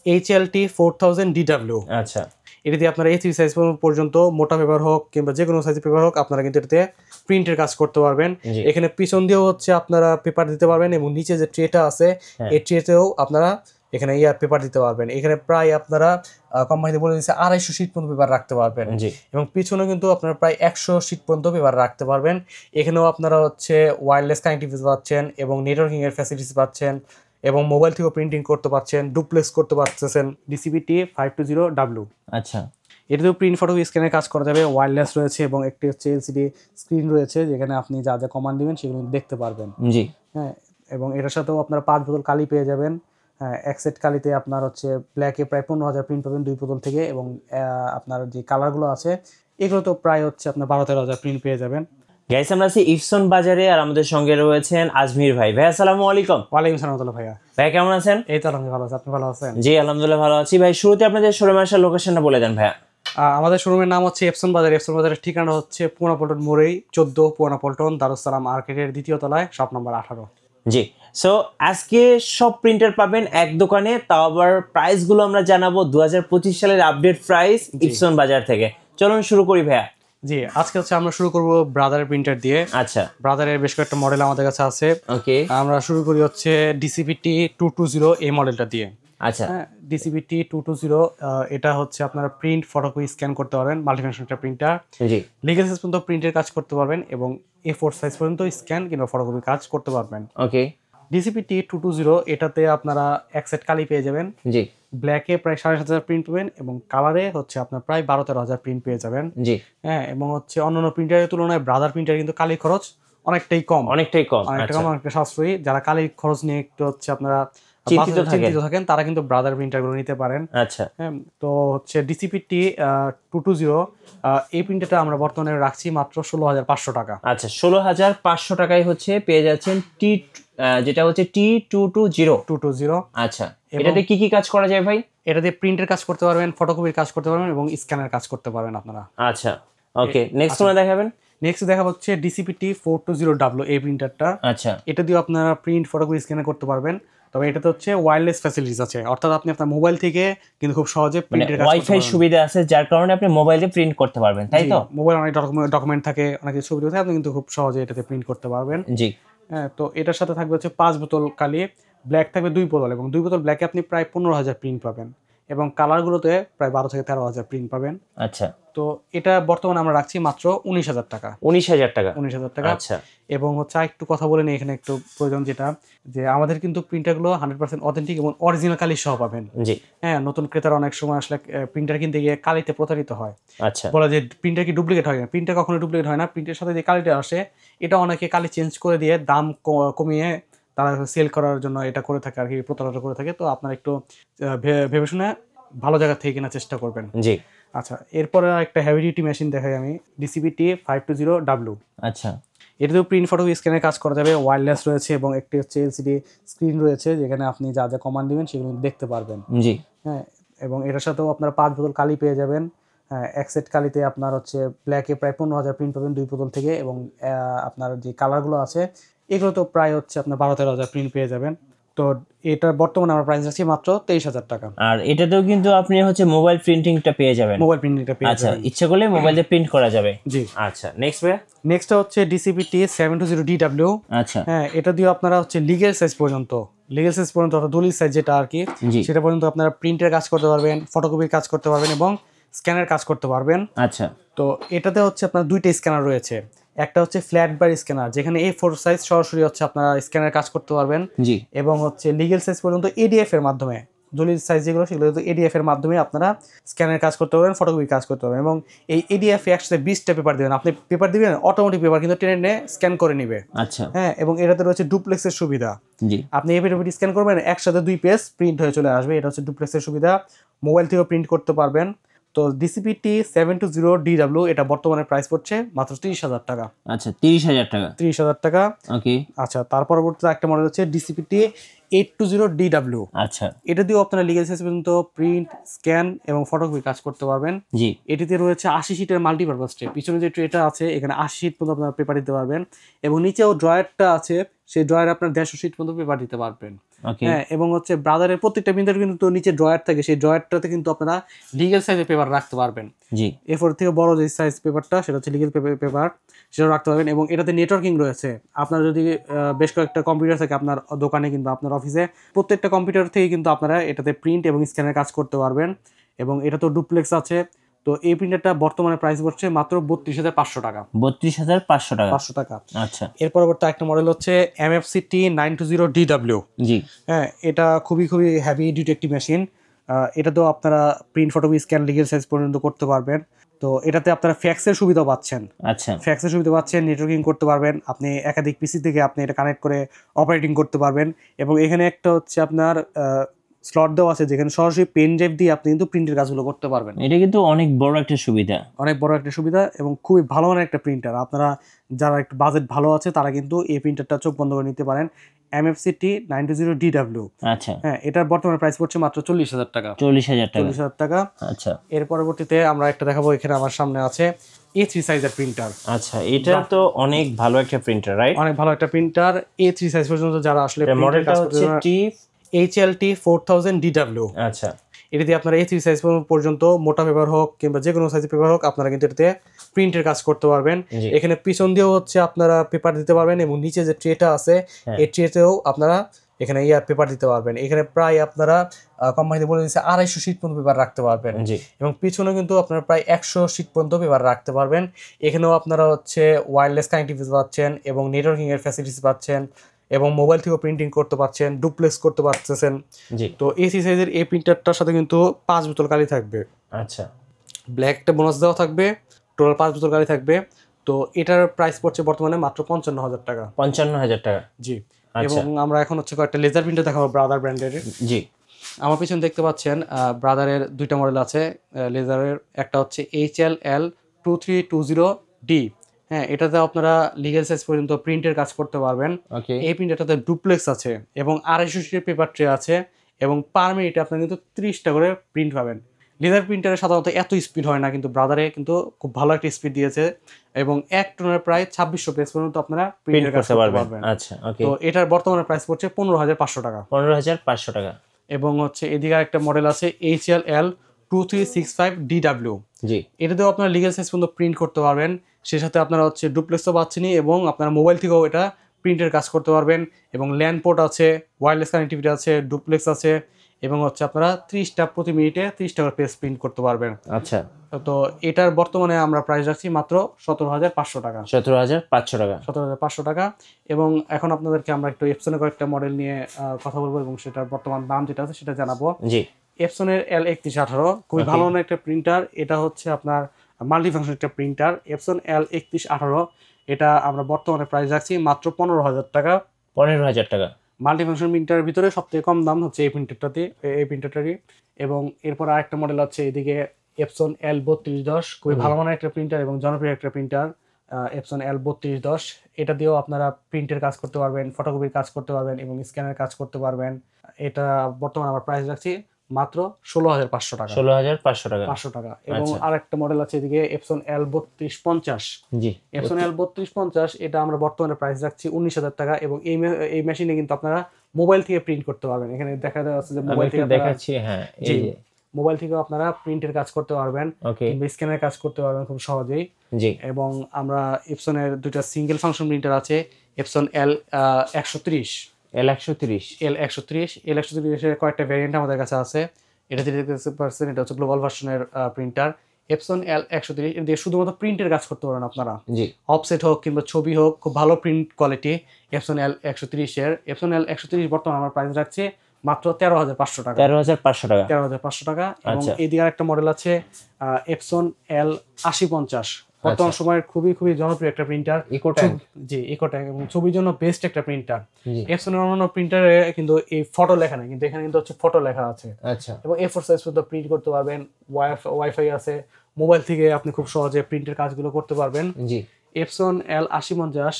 HLT 4000 DW। আচ্ছা, এটা দিয়ে আপনারা A3 সাইজ পর্যন্ত মোটা পেপার হোক কিংবা যে কোনো সাইজের পেপার হোক আপনারা কিন্তু এটাতে প্রিন্টের কাজ করতে পারবেন। এখানে পিছন দিয়েও হচ্ছে আপনারা পেপার দিতে পারবেন এবং নিচে যে ট্রেটা আছে এই ট্রেতেও আপনারা এখানে পেপার দিতে পারবেন। এখানে প্রায় আপনারা কোম্পানিতে বলে দিচ্ছে 250 শীট পর্যন্ত পেপার রাখতে পারবেন এবং পিছনে কিন্তু আপনারা প্রায় 100 শীট পর্যন্ত পেপার রাখতে পারবেন। এখানেও আপনারা হচ্ছে ওয়্যারলেস কানেক্টিভিটি পাচ্ছেন এবং নেটওয়ার্কিং এর ফ্যাসিলিটিস পাচ্ছেন এবং মোবাইল থেকেও প্রিন্টিং করতে পারছেন, ডুপ্লেক্স করতে পারতেছেন DCP-T 520W। আচ্ছা, এটাতেও প্রিন্ট ফটো স্ক্যানের কাজ করা যাবে, ওয়্যারলেস রয়েছে এবং একটি হচ্ছে LCD স্ক্রিন রয়েছে যেখানে আপনি যা যা কমান্ড দিবেন সেগুলো দেখতে পারবেন। জি হ্যাঁ, এবং এটার সাথেও আপনারা 5 বোতল কালি পেয়ে যাবেন। হ্যাঁ, এক সেট কালিতে আপনার হচ্ছে ব্ল্যাকে প্রায় 15,000 প্রিন্ট পাবেন 2 বোতল থেকে এবং আপনার যে কালারগুলো আছে এগুলো তো প্রায় হচ্ছে আপনার 12-13,000 প্রিন্ট পেয়ে যাবেন। গাইস, আমরা আছি ইপসন বাজারে আর আমাদের সঙ্গে রয়েছেন আজমির ভাই। ভাই আসসালামু আলাইকুম। ওয়ালাইকুম আসসালাম ভাইয়া। ভাই কেমন আছেন? এই তো আলহামদুলিল্লাহ ভালো আছি, আপনি ভালো আছেন? জি আলহামদুলিল্লাহ ভালো আছি। ভাই শুরুতে আপনাদের শোরুমে আসার লোকেশনটা বলে দেন ভাইয়া। আমাদের শোরুমের নাম হচ্ছে এপসন বাজার। এপসন বাজারের ঠিকানা হচ্ছে পুরানা পল্টন মোড়েই 14 পুরানা পল্টন দারুসালাম মার্কেটের 2য় তলায়, শপ নাম্বার 18। জি, সো আজকে সব প্রিন্টার পাবেন এক দোকানে, তাও আবার প্রাইসগুলো আমরা জানাবো 2025 সালের আপডেট প্রাইস ইপসন বাজার থেকে। চলুন শুরু করি ভাইয়া। জি, আজকে হচ্ছে আমরা শুরু করব ব্রাদারের প্রিন্টার দিয়ে। আচ্ছা, ব্রাদারের বেশ কয়েকটা মডেল আমাদের কাছে আছে। ওকে, আমরা শুরু করি হচ্ছে DCP-T 220 এই মডেলটা দিয়ে। আচ্ছা, DCP-T 220 এটা হচ্ছে আপনারা প্রিন্ট ফটোকপি স্ক্যান করতে পারবেন, মাল্টিফাংশন একটা প্রিন্টার। জি, লিগ্যাল সাইজ পর্যন্ত প্রিন্টের কাজ করতে পারবেন এবং A4 সাইজ পর্যন্ত স্ক্যান কিংবা ফটোকপি কাজ করতে পারবেন। ওকে, DCP-T 220 এটাতে আপনারা এক সেট কালি পেয়ে যাবেন। জি, ব্ল্যাকে প্রায় 7,500 প্রিন্ট পাবেন এবং কালারে হচ্ছে আপনার প্রায় 12-13,000 প্রিন্ট পেয়ে যাবেন। জি, হ্যাঁ, এবং হচ্ছে অন্যান্য প্রিন্টারের তুলনায় ব্রাদার প্রিন্টার কিন্তু কালি খরচ অনেকটাই কম, অনেকটা সাশ্রয়ী। যারা কালি খরচ নিয়ে একটু হচ্ছে আপনারা চিন্তিত থাকেন তারা কিন্তু ব্রাদার প্রিন্টারগুলো নিতে পারেন। আচ্ছা, হ্যাঁ, তো হচ্ছে DCP-T 220 এই প্রিন্টারটা আমরা বর্তমানে রাখছি মাত্র 16,500 টাকা। আচ্ছা, 16,500 টাকায় হচ্ছে পেয়ে যাচ্ছেন যেটা হচ্ছে T220। আচ্ছা, এটাতে কি কি কাজ করা যায় ভাই? এটাতে প্রিন্টের কাজ করতে পারবেন, ফটোকপির কাজ করতে পারবেন এবং স্ক্যানের কাজ করতে পারবেন আপনারা। আচ্ছা, ওকে, নেক্সট কোনটা দেখাবেন? নেক্সট দেখা হচ্ছে DCP-T 420W এই প্রিন্টারটা। আচ্ছা, এটা দিয়ে আপনারা প্রিন্ট ফটোকপি স্ক্যান করতে পারবেন। তবে এটাতে হচ্ছে ওয়্যারলেস ফ্যাসিলিটিস আছে, অর্থাৎ আপনি আপনার মোবাইল থেকে কিন্তু খুব সহজে প্রিন্টের কাজ করতে পারবেন। ওয়াইফাই সুবিধা আছে যার কারণে আপনি মোবাইলে প্রিন্ট করতে পারবেন, তাই তো? মোবাইল অনেক ডকুমেন্ট থাকে, অনেক কিছু সুবিধা থাকে, আপনি কিন্তু খুব সহজে এটাতে প্রিন্ট করতে পারবেন। জি, হ্যাঁ, তো এটার সাথে থাকবে হচ্ছে 5 বোতল কালি, ব্ল্যাক থাকবে 2 বোতল এবং 2 বোতল ব্ল্যাকে আপনি প্রায় 15,000 প্রিন্ট পাবেন এবং কালারগুলোতে প্রায় 12-13,000 প্রিন্ট পাবেন। আচ্ছা, তো এটা বর্তমানে আমরা রাখছি মাত্র 19,000 টাকা। 19,000 টাকা। 19,000 টাকা। আচ্ছা, এবং হচ্ছে একটু কথা বলে নিই এখানে একটু প্রয়োজন, যেটা যে আমাদের কিন্তু প্রিন্টারগুলো 100% অথেন্টিক এবং অরিজিনাল কালি সহ পাবেন। জি, হ্যাঁ, নতুন ক্রেতারা অনেক সময় আসলে প্রিন্টার কিনতে গিয়ে কালিতে প্রতারিত হয়। আচ্ছা, বলা যে প্রিন্টার কি ডুপ্লিকেট হয় না? প্রিন্টার কখনো ডুপ্লিকেট হয় না। প্রিন্টের সাথে যে কালিটা আসে এটা অনেকে কালি চেঞ্জ করে দিয়ে দাম কমিয়ে তারা সেল করার জন্য এটা করে থাকে আর কি, প্রতারণা করে থাকে। তো আপনারা একটু ভেবে শুনে ভালো জায়গা থেকে কেনার চেষ্টা করবেন। জি, আচ্ছা, এরপরে একটা হেভি ডিউটি মেশিন দেখাই আমি, DCP-T 520W। আচ্ছা, এটাতেও প্রিন্ট ফটো স্ক্যানের কাজ করা যাবে, ওয়্যারলেস রয়েছে এবং একটি হচ্ছে LCD স্ক্রিন রয়েছে যেখানে আপনি যা যা কমান্ড দিবেন সেগুলো দেখতে পারবেন। জি, হ্যাঁ, এবং এটার সাথেও আপনারা 5 বোতল কালি পেয়ে যাবেন। হ্যাঁ, এক সেট কালিতে আপনার হচ্ছে ব্ল্যাকে প্রায় 15,000 প্রিন্ট পাবেন 2 বোতল থেকে এবং আপনার যে কালারগুলো আছে এগুলো তো প্রায় হচ্ছে আপনার 12-13,000 প্রিন্ট পেয়ে যাবেন। তো এটার বর্তমানে আমরা প্রাইস রাখছি মাত্র 23,000 টাকা। আর এটাতেও কিন্তু আপনি হচ্ছে মোবাইল প্রিন্টিংটা পেয়ে যাবেন। মোবাইল প্রিন্টিংটা পেয়ে যাবেন। আচ্ছা, ইচ্ছা করলে মোবাইলে প্রিন্ট করা যাবে। জি, আচ্ছা, নেক্সট হচ্ছে DCP-T 720DW। আচ্ছা, হ্যাঁ, এটা দিয়ে আপনারা হচ্ছে লিগ্যাল সাইজ পর্যন্ত অর্থাৎ দলিল সাইজ যেটা আর কি, সেটা পর্যন্ত আপনারা প্রিন্টের কাজ করতে পারবেন, ফটোকপির কাজ করতে পারবেন এবং স্ক্যানের কাজ করতে পারবেন। আচ্ছা, তো এটাতে হচ্ছে আপনার 2টা স্ক্যানার রয়েছে। একটা হচ্ছে ফ্ল্যাট বার স্ক্যানার যেখানে A4 সাইজ সরাসরি হচ্ছে আপনারা স্ক্যানের কাজ করতে পারবেন। জি, এবং হচ্ছে লিগ্যাল সাইজ পর্যন্ত ADF এর মাধ্যমে, দলিল সাইজ যেগুলো সেগুলো ADF এর মাধ্যমে আপনারা স্ক্যানের কাজ করতে পারবেন, ফটোকপি কাজ করতে পারবেন এবং এই ADF 120টা পেপার দিবেন, আপনি পেপার দিবেন অটোমেটিক পেপার কিন্তু টেনে স্ক্যান করে নেবে। আচ্ছা, হ্যাঁ, এবং এটাতে রয়েছে ডুপ্লেক্সের সুবিধা। জি, আপনি এই পেপারটি স্ক্যান করবেন একসাথে 2 পেজ প্রিন্ট হয়ে চলে আসবে, এটা হচ্ছে ডুপ্লেক্সের সুবিধা। মোবাইল থেকেও প্রিন্ট করতে পারবেন। তো DCP-T 720DW এটা বর্তমানে প্রাইস পড়ছে মাত্র 30,000 টাকা। আচ্ছা, 30,000 টাকা। 30,000 টাকা। ওকে, আচ্ছা, তার পরবর্তীতে একটা মডেল হচ্ছে DCP-T 820DW। আচ্ছা, এটা দিয়েও আপনারা লিগ্যাল সাইজ পর্যন্ত প্রিন্ট, স্ক্যান এবং ফটোকপি কাজ করতে পারবেন। জি, এটিতে রয়েছে 80 শীটের মাল্টিপারপাস ট্রে। পিছনে যে ট্রেটা আছে এখানে 80 শীট পর্যন্ত আপনারা পেপার দিতে পারবেন এবং নিচেও ড্রয়ারটা আছে, সেই ড্রয়ারে আপনার 150 শীট পর্যন্ত পেপার দিতে পারবেন। ওকে হ্যাঁ, এবং হচ্ছে ব্রাদারের প্রত্যেকটা প্রিন্টার কিন্তু নিচে ড্রয়ার থাকে, সেই ড্রয়ারটাতে কিন্তু আপনারা লিগ্যাল সাইজের পেপার রাখতে পারবেন। জি এরপর থেকে বড় যে সাইজ পেপারটা সেটা হচ্ছে লিগ্যাল পেপার, সেটাও রাখতে পারবেন। এবং এটাতে নেটওয়ার্কিং রয়েছে। আপনার যদি বেশ কয়েকটা কম্পিউটার থাকে আপনার দোকানে কিংবা আপনার অফিসে, প্রত্যেকটা কম্পিউটার থেকে কিন্তু আপনারা এটাতে প্রিন্ট এবং স্ক্যানের কাজ করতে পারবেন। এবং এটা তো ডুপ্লেক্স আছে। তো এই প্রিন্টারটা বর্তমানে প্রাইস পড়ছে মাত্র 32,500 টাকা। 32,500 টাকা। 500 টাকা। আচ্ছা এর পরবর্তী একটা মডেল হচ্ছে MFCT 920DW। জি হ্যাঁ, এটা খুবই খুবই হেভি ডিউটি একটি মেশিন। এটা তো আপনারা print, photocopy, scan, legal size পর্যন্ত করতে পারবেন। তো এটাতে আপনারা ফ্যাক্সের সুবিধা পাচ্ছেন। আচ্ছা ফ্যাক্সের সুবিধা পাচ্ছেন, নেটওয়ার্কিং করতে পারবেন, আপনি একাধিক পিসি থেকে আপনি এটা কানেক্ট করে অপারেটিং করতে পারবেন। এবং এখানে একটা হচ্ছে আপনার স্লট দেওয়া আছে যেখানে সরাসরি পেন ড্রাইভ দিয়ে আপনি কিন্তু প্রিন্টের কাজগুলো করতে পারবেন। এটা কিন্তু অনেক বড় একটা সুবিধা, অনেক বড় একটা সুবিধা এবং খুবই ভালো মানের একটা প্রিন্টার। আপনারা যারা একটু বাজেট ভালো আছে তারা কিন্তু এই প্রিন্টারটা চোখ বন্ধ করে নিতে পারেন। MFCT 920DW। আচ্ছা হ্যাঁ, এটার বর্তমানে প্রাইস পড়ছে মাত্র 40,000 টাকা। 40,000 টাকা। 40,000 টাকা। আচ্ছা এর পরবর্তীতে আমরা একটা দেখাবো, এখানে আমার সামনে আছে A3 সাইজের প্রিন্টার। আচ্ছা এটা তো অনেক ভালো একটা প্রিন্টার, রাইট? অনেক ভালো একটা প্রিন্টার। A3 সাইজ পর্যন্ত যারা আসলে মডেলটা হচ্ছে HLT 4000DW। আচ্ছা এটা দিয়ে আপনারা A3 সাইজ পর্যন্ত মোটা পেপার হোক কিংবা যে কোনো সাইজের পেপার হোক আপনারা কিন্তু এটাতে প্রিন্টের কাজ করতে পারবেন। জি। এখানে পিছন দিয়েও হচ্ছে আপনারা পেপার দিতে পারবেন এবং নিচে যে ট্রেটা আছে এই ট্রেতেও আপনারা এখানে পেপার দিতে পারবেন। এখানে প্রায় আপনারা কোম্পানিতে বলে দিচ্ছে 250 শীট পর্যন্ত পেপার রাখতে পারবেন। জি এবং পিছনে কিন্তু আপনারা প্রায় 100 শীট পর্যন্ত পেপার রাখতে পারবেন। এখানেও আপনারা হচ্ছে ওয়্যারলেস কানেক্টিভিটি পাচ্ছেন এবং নেটওয়ার্কিং এর ফ্যাসিলিটিস পাচ্ছেন এবং মোবাইল থেকেও প্রিন্টিং করতে পারছেন, ডুপ্লেক্স করতে পারতেছেন। জি তো এসি সাইজের এই প্রিন্টারটার সাথে কিন্তু 5 বোতল কালি থাকবে। আচ্ছা ব্ল্যাক একটা বোনাস দেওয়া থাকবে, টোটাল 5 বোতল কালি থাকবে। তো এটার প্রাইস পড়ছে বর্তমানে মাত্র 55,000 টাকা। 55,000 টাকা। জি। এবং আমরা এখন হচ্ছে কয়েকটা লেজার প্রিন্টার দেখাবো ব্রাদার ব্র্যান্ডের। জি আমার পিছনে দেখতে পাচ্ছেন ব্রাদারের দুইটা মডেল আছে লেজারের। একটা হচ্ছে HLL 2320D। হ্যাঁ, এটাতে আপনারা লিগ্যাল সাইজ পর্যন্ত প্রিন্টের কাজ করতে পারবেন। ওকে এই প্রিন্টারটাতে ডুপ্লেক্স আছে এবং 250 শীটের পেপার ট্রে আছে এবং পার মিনিটে আপনারা কিন্তু 30টা করে প্রিন্ট পাবেন। লেজার প্রিন্টারে সাধারণত এত স্পিড হয় না, কিন্তু ব্রাদারে কিন্তু খুব ভালো একটা স্পিড দিয়েছে এবং এক টনের প্রায় 2600 পেজ পর্যন্ত আপনারা প্রিন্টের কাজ করতে পারবেন। আচ্ছা ওকে। তো এটার বর্তমানে প্রাইস পড়ছে 15,500 টাকা। 15,500 টাকা। এবং হচ্ছে এদিকে একটা মডেল আছে HLL 2365DW। জি এটাতেও আপনারা লিগ্যাল সাইজ পর্যন্ত প্রিন্ট করতে পারবেন। সেই সাথে আপনারা হচ্ছে ডুপ্লেক্সও পাচ্ছেনই এবং আপনারা মোবাইল থেকেও এটা প্রিন্টের কাজ করতে পারবেন। এবং ল্যান্ড পোর্ট আছে, ওয়্যারলেস কানেক্টিভিটি আছে, ডুপ্লেক্স আছে এবং হচ্ছে আপনারা 30টা প্রতি মিনিটে 30টা করে পেজ প্রিন্ট করতে পারবেন। আচ্ছা তো এটার বর্তমানে আমরা প্রাইস রাখছি মাত্র 17,500 টাকা। 17,500 টাকা। 17,500 টাকা। এবং এখন আপনাদেরকে আমরা একটু এপসনের কয়েকটা মডেল নিয়ে কথা বলবো এবং সেটার বর্তমান দাম যেটা আছে সেটা জানাবো। জি এপসনের L3118 খুবই ভালো মানের একটা প্রিন্টার। এটা হচ্ছে আপনার মাল্টিফাংশন একটা প্রিন্টার। এপসন L3118 এটা আমরা বর্তমানে প্রাইস রাখছি মাত্র 15,000 টাকা। 15,000 টাকা। মাল্টিফাংশন প্রিন্টারের ভিতরে সবথেকে কম দাম হচ্ছে এই প্রিন্টারটারই। এবং এরপর আরেকটা মডেল আছে এদিকে এপসন L3210, খুবই ভালো মানের একটা প্রিন্টার এবং জনপ্রিয় একটা প্রিন্টার। এপসন L3210 এটা দিয়েও আপনারা প্রিন্টের কাজ করতে পারবেন, ফটোকপির কাজ করতে পারবেন এবং স্ক্যানের কাজ করতে পারবেন। এটা বর্তমানে আমরা প্রাইস রাখছি মাত্র 16,500 টাকা। 16,500 টাকা। 500 টাকা। এবং আরেকটা মডেল আছে এদিকে এপসন L3250। জি এপসন L3250 এটা আমরা বর্তমানে প্রাইস রাখছি 19,000 টাকা। এবং এই মেশিনে কিন্তু আপনারা মোবাইল থেকে প্রিন্ট করতে পারবেন। এখানে দেখা যাচ্ছে যে মোবাইল থেকে দেখাচ্ছি। হ্যাঁ এই যে মোবাইল থেকেও আপনারা প্রিন্টের কাজ করতে পারবেন কিংবা স্ক্যানের কাজ করতে পারবেন খুব সহজেই। জি এবং আমরা এপসনের দুইটা সিঙ্গেল ফাংশন প্রিন্টার আছে, এপসন L130। L130 এর কয়েকটা ভ্যারিয়েন্ট আমাদের কাছে আছে। এটা যেটা দেখতে পাচ্ছেন এটা হচ্ছে গ্লোবাল ভার্সনের প্রিন্টার। এপসন L130 এর দিয়ে শুধুমাত্র প্রিন্টের কাজ করতে পারেন আপনারা। জি অফসেট হোক কিংবা ছবি হোক, খুব ভালো প্রিন্ট কোয়ালিটি এপসন L130 এর। এপসন L130 বর্তমানে আমরা প্রাইস রাখছি মাত্র 13,500 টাকা। 13,500 টাকা। 13,500 টাকা। এবং এদিকে একটা মডেল আছে এপসন L8050। বর্তমান সময়ের খুবই খুবই জনপ্রিয় একটা প্রিন্টার। জি ইকোট্যাগ এবং ছবির জন্য বেস্ট একটা প্রিন্টার। এপসনের অন্যান্য প্রিন্টারে কিন্তু এই ফটো লেখা নেই, কিন্তু এখানে কিন্তু হচ্ছে ফটো লেখা আছে। আচ্ছা এবং A4 সাইজ পর্যন্ত প্রিন্ট করতে পারবেন, ওয়াইফাই আছে, মোবাইল থেকে আপনি খুব সহজে প্রিন্টের কাজগুলো করতে পারবেন। জি এপসন L8050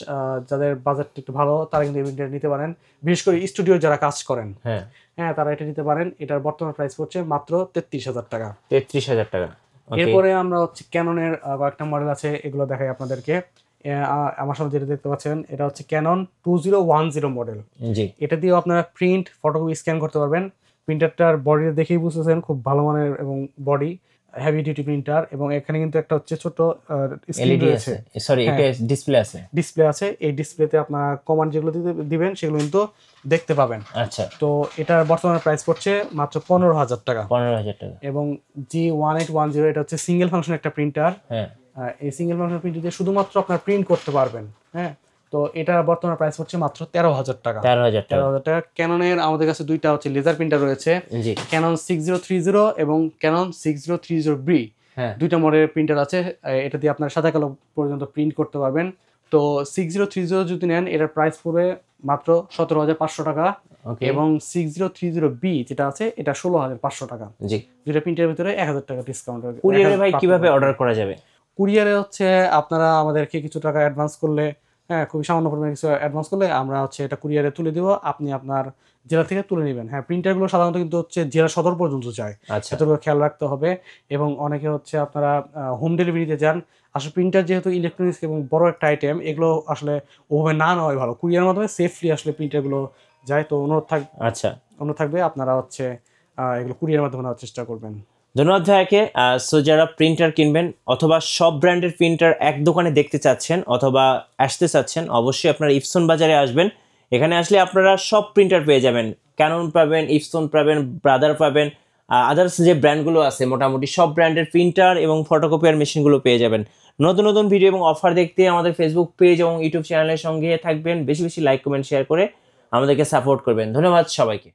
যাদের বাজেট একটু ভালো তারা কিন্তু এই প্রিন্টার নিতে পারেন, বিশেষ করে স্টুডিও যারা কাজ করেন। হ্যাঁ তারা এটা নিতে পারেন। এটার বর্তমান প্রাইস পড়ছে মাত্র 33,000 টাকা। 33,000 টাকা। এরপরে আমরা হচ্ছে ক্যাননের কয়েকটা মডেল আছে, এগুলো দেখাই আপনাদেরকে। আমার সামনে যেটা দেখতে পাচ্ছেন এটা হচ্ছে ক্যানন 2010 মডেল। জি, এটা দিয়েও আপনারা প্রিন্ট, ফটোকপি, স্ক্যান করতে পারবেন। প্রিন্টারটার বডি দেখেই বুঝতেছেন খুব ভালো মানের এবং বডি হেভি ডিউটি প্রিন্টার, এবং এখানে কিন্তু একটা হচ্ছে ছোট স্ক্রিন এলইডি রয়েছে, আছে, সরি এটা ডিসপ্লে আছে। ডিসপ্লে আছে। এই ডিসপ্লেতে আপনার কমান্ড যেগুলো দিবেন সেগুলো কিন্তু দেখতে পাবেন। আচ্ছা, তো এটার বর্তমানে প্রাইস পড়ছে মাত্র 15,000 টাকা। 15,000 টাকা। এবং G1810 এটা হচ্ছে সিঙ্গেল ফাংশন একটা প্রিন্টার। হ্যাঁ, এই সিঙ্গেল ফাংশন প্রিন্টার দিয়ে শুধুমাত্র আপনার প্রিন্ট করতে পারবেন। হ্যাঁ, তো এটা বর্তমানে প্রাইস পড়ছে মাত্র 13,000 টাকা। 13,000 টাকা। 13,000 টাকা। ক্যাননের আমাদের কাছে দুইটা হচ্ছে লেজার প্রিন্টার রয়েছে, জি, ক্যানন 6030 এবং ক্যানন 6030B। হ্যাঁ, দুইটা মডেলের প্রিন্টার আছে। এটা দিয়ে আপনার সাদা কালো পর্যন্ত প্রিন্ট করতে পারবেন। তো 6030 যদি নেন এটার প্রাইস পড়বে মাত্র 17,500 টাকা, ওকে, এবং 6030B যেটা আছে এটা 16,500 টাকা। জি। দুইটা প্রিন্টারের ভিতরে 1,000 টাকা ডিসকাউন্ট। কুরিয়ারে ভাই কিভাবে অর্ডার করা যাবে? কুরিয়ারে হচ্ছে আপনারা আমাদেরকে কিছু টাকা অ্যাডভান্স করলে, হ্যাঁ খুবই সামান্য পরিমাণে কিছু অ্যাডভান্স করলে আমরা হচ্ছে এটা কুরিয়ারে তুলে দিব, আপনি আপনার জেলা থেকে তুলে নেবেন। হ্যাঁ, প্রিন্টারগুলো সাধারণত কিন্তু হচ্ছে জেলা সদর পর্যন্ত যায়, আচ্ছা, এতটুকু খেয়াল রাখতে হবে। এবং অনেকে হচ্ছে আপনারা হোম ডেলিভারিতে যান। আসলে প্রিন্টার যেহেতু ইলেকট্রনিক্স এবং বড় একটা আইটেম, এগুলো আসলে ওভাবে না নেওয়াই ভালো। কুরিয়ারের মাধ্যমে সেফলি আসলে প্রিন্টারগুলো যায়। তো আচ্ছা, অনুরোধ থাকবে আপনারা হচ্ছে এগুলো কুরিয়ারের মাধ্যমে নেওয়ার চেষ্টা করবেন। ধন্যবাদ ভাইয়াকে। সো যারা প্রিন্টার কিনবেন অথবা সব ব্র্যান্ডের প্রিন্টার এক দোকানে দেখতে চাচ্ছেন অথবা আসতে চাচ্ছেন, অবশ্যই আপনারা ইপসন বাজারে আসবেন। এখানে আসলে আপনারা সব প্রিন্টার পেয়ে যাবেন। ক্যানন পাবেন, ইপসন পাবেন, ব্রাদার পাবেন, আদার্স যে ব্র্যান্ডগুলো আছে মোটামুটি সব ব্র্যান্ডের প্রিন্টার এবং ফটোকপিয়ার মেশিনগুলো পেয়ে যাবেন। নতুন নতুন ভিডিও এবং অফার দেখতে আমাদের ফেসবুক পেজ এবং ইউটিউব চ্যানেলের সঙ্গে থাকবেন। বেশি বেশি লাইক, কমেন্ট, শেয়ার করে আমাদেরকে সাপোর্ট করবেন। ধন্যবাদ সবাইকে।